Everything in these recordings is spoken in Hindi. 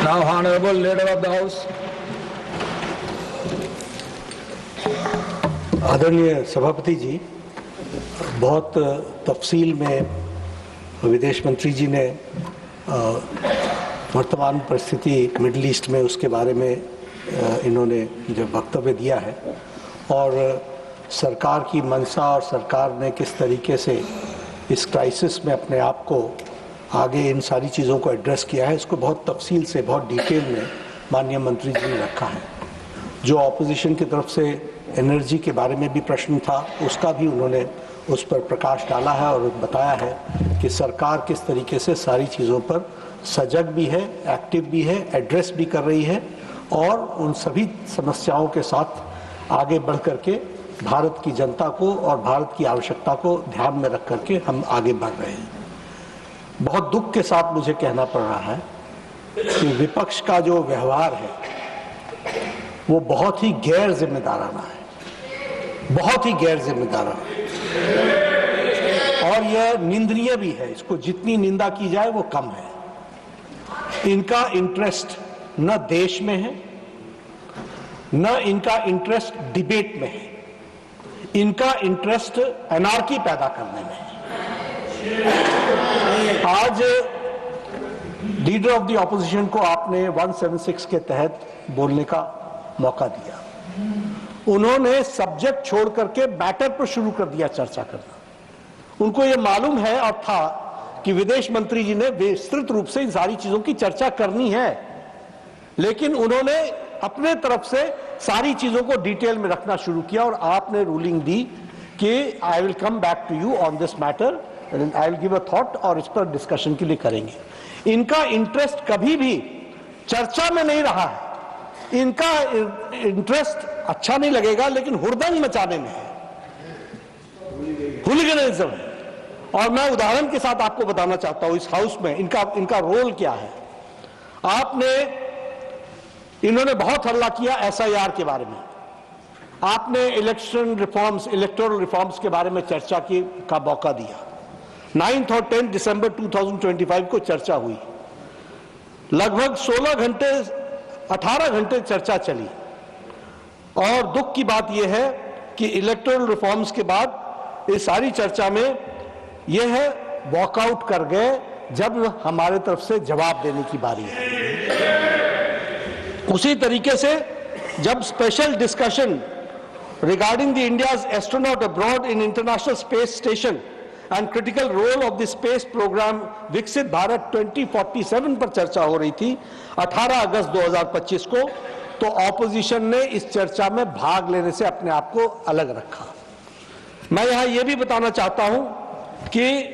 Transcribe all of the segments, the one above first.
Now, Honorable Leader of the House. आदरणीय सभापति जी, बहुत तफसील में विदेश मंत्री जी ने वर्तमान परिस्थिति मिडिल ईस्ट में उसके बारे में इन्होंने जो वक्तव्य दिया है और सरकार की मंशा और सरकार ने किस तरीके से इस क्राइसिस में अपने आप को आगे इन सारी चीज़ों को एड्रेस किया है, इसको बहुत तफसील से बहुत डिटेल में माननीय मंत्री जी ने रखा है। जो ऑपोजिशन की तरफ से एनर्जी के बारे में भी प्रश्न था, उसका भी उन्होंने उस पर प्रकाश डाला है और बताया है कि सरकार किस तरीके से सारी चीज़ों पर सजग भी है, एक्टिव भी है, एड्रेस भी कर रही है और उन सभी समस्याओं के साथ आगे बढ़ करके भारत की जनता को और भारत की आवश्यकता को ध्यान में रख करके हम आगे बढ़ रहे हैं। बहुत दुख के साथ मुझे कहना पड़ रहा है कि विपक्ष का जो व्यवहार है वो बहुत ही गैर जिम्मेदाराना है, बहुत ही गैर जिम्मेदाराना और यह निंदनीय भी है। इसको जितनी निंदा की जाए वो कम है। इनका इंटरेस्ट न देश में है, न इनका इंटरेस्ट डिबेट में है, इनका इंटरेस्ट एनार्की पैदा करने में है। आज लीडर ऑफ द ऑपोजिशन को आपने 176 के तहत बोलने का मौका दिया। उन्होंने सब्जेक्ट छोड़ करके मैटर पर शुरू कर दिया चर्चा करना। उनको यह मालूम है और था कि विदेश मंत्री जी ने विस्तृत रूप से इन सारी चीजों की चर्चा करनी है, लेकिन उन्होंने अपने तरफ से सारी चीजों को डिटेल में रखना शुरू किया और आपने रूलिंग दी कि I will come back to you on this matter, I will give a thought और इस पर डिस्कशन के लिए करेंगे। इनका इंटरेस्ट कभी भी चर्चा में नहीं रहा है। इनका इंटरेस्ट अच्छा नहीं लगेगा लेकिन हुड़दंग मचाने में है, हुलिगनिज्म है। और मैं उदाहरण के साथ आपको बताना चाहता हूं इस हाउस में इनका रोल क्या है। इन्होंने बहुत हल्ला किया एसआईआर के बारे में। आपने इलेक्शन रिफॉर्म्स, इलेक्टोरल रिफॉर्म्स के बारे में चर्चा का मौका दिया। 9 और 10 दिसंबर 2025 को चर्चा हुई। लगभग 16 घंटे 18 घंटे चर्चा चली और दुख की बात यह है कि इलेक्टोरल रिफॉर्म्स के बाद इस सारी चर्चा में यह वॉकआउट कर गए जब हमारे तरफ से जवाब देने की बारी है। उसी तरीके से जब special discussion regarding the India's astronaut abroad in international space station and critical role of the space program विकसित भारत 2047 पर चर्चा हो रही थी 18 अगस्त 2025 को, तो ऑपोजिशन ने इस चर्चा में भाग लेने से अपने आप को अलग रखा। मैं यहां यह भी बताना चाहता हूं कि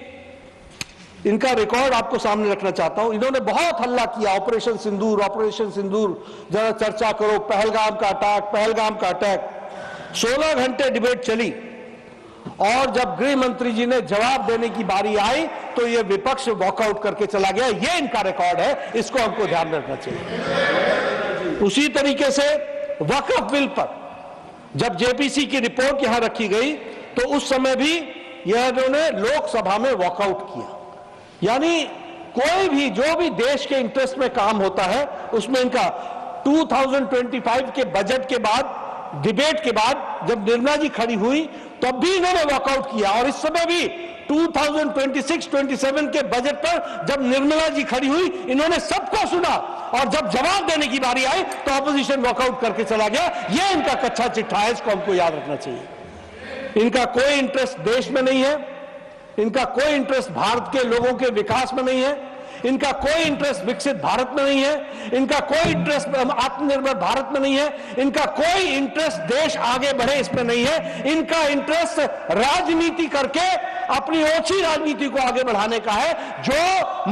इनका रिकॉर्ड आपको सामने रखना चाहता हूं। इन्होंने बहुत हल्ला किया, ऑपरेशन सिंदूर, जरा चर्चा करो, पहलगाम का अटैक। 16 घंटे डिबेट चली और जब गृह मंत्री जी ने जवाब देने की बारी आई तो यह विपक्ष वॉकआउट करके चला गया। यह इनका रिकॉर्ड है, इसको हमको ध्यान में रखना चाहिए। उसी तरीके से वक्फ बिल पर जब जेपीसी की रिपोर्ट यहां रखी गई तो उस समय भी यह इन्होंने लोकसभा में वॉकआउट किया। यानी कोई भी जो भी देश के इंटरेस्ट में काम होता है उसमें इनका 2025 के बजट के बाद, डिबेट के बाद जब निर्मला जी खड़ी हुई तब भी इन्होंने वॉकआउट किया और इस समय भी 2026-27 के बजट पर जब निर्मला जी खड़ी हुई इन्होंने सबको सुना और जब जवाब देने की बारी आई तो ऑपोजिशन वॉकआउट करके चला गया। यह इनका कच्चा चिट्ठा है, इसको हमको याद रखना चाहिए। इनका कोई इंटरेस्ट देश में नहीं है, इनका कोई इंटरेस्ट भारत के लोगों के विकास में नहीं है, इनका कोई इंटरेस्ट विकसित भारत में नहीं है, इनका कोई इंटरेस्ट आत्मनिर्भर भारत में नहीं है, इनका कोई इंटरेस्ट देश आगे बढ़े इसमें नहीं है। इनका इंटरेस्ट राजनीति करके अपनी ओछी राजनीति को आगे बढ़ाने का है, जो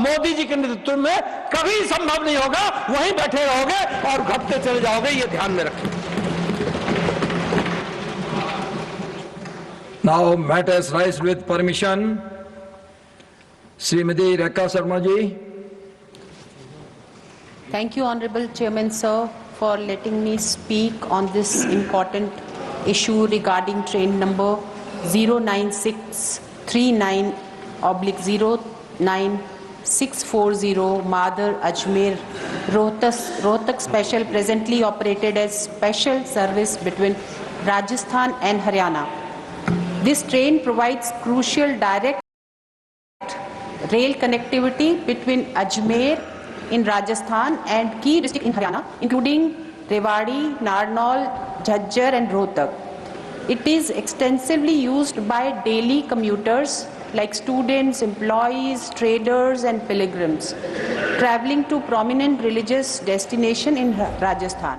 मोदी जी के नेतृत्व में कभी संभव नहीं होगा। वहीं बैठे रहोगे और घटते चले जाओगे, ये ध्यान में रखें। Now matters rise with permission. Srimati Rekha Sharma ji. Thank you, Honorable Chairman, sir, for letting me speak on this important issue regarding train number 09639/09640 Madar Ajmer Rohtak Special presently operated as special service between Rajasthan and Haryana. This train provides crucial direct rail connectivity between Ajmer in Rajasthan and key districts in Haryana, including Rewari, Narnaul, Jhajjar and Rohtak. It is extensively used by daily commuters like students, employees, traders and pilgrims traveling to prominent religious destination in Rajasthan.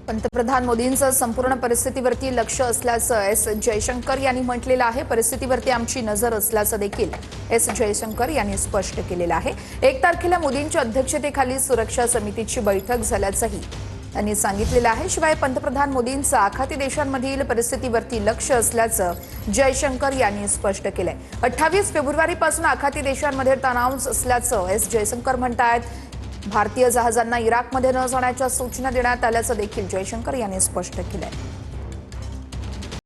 पंतप्रधान मोदींचं संपूर्ण परिस्थितीवरती लक्ष असल्याचं एस जयशंकर यांनी म्हटलेलं आहे. परिस्थितीवरती आमची नजर असल्याचं देखील एस जयशंकर यांनी स्पष्ट केलेलं आहे. 1 तारखेला मोदींच्या अध्यक्षतेखाली सुरक्षा समितीची बैठक झाल्याचंही त्यांनी सांगितलेलं आहे. शिवाय पंतप्रधान मोदींचं आखाती देशांमधील परिस्थितीवरती लक्ष असल्याचं जयशंकर यांनी स्पष्ट केलंय. 28 फेब्रुवारीपासून आखाती देशांमध्ये तणाव असल्याचं एस जयशंकर म्हणतायत. भारतीय जहाजांना इराकमध्ये न जाण्याच्या सूचना देण्यात आल्याचं देखील जयशंकर यांनी स्पष्ट केलंय.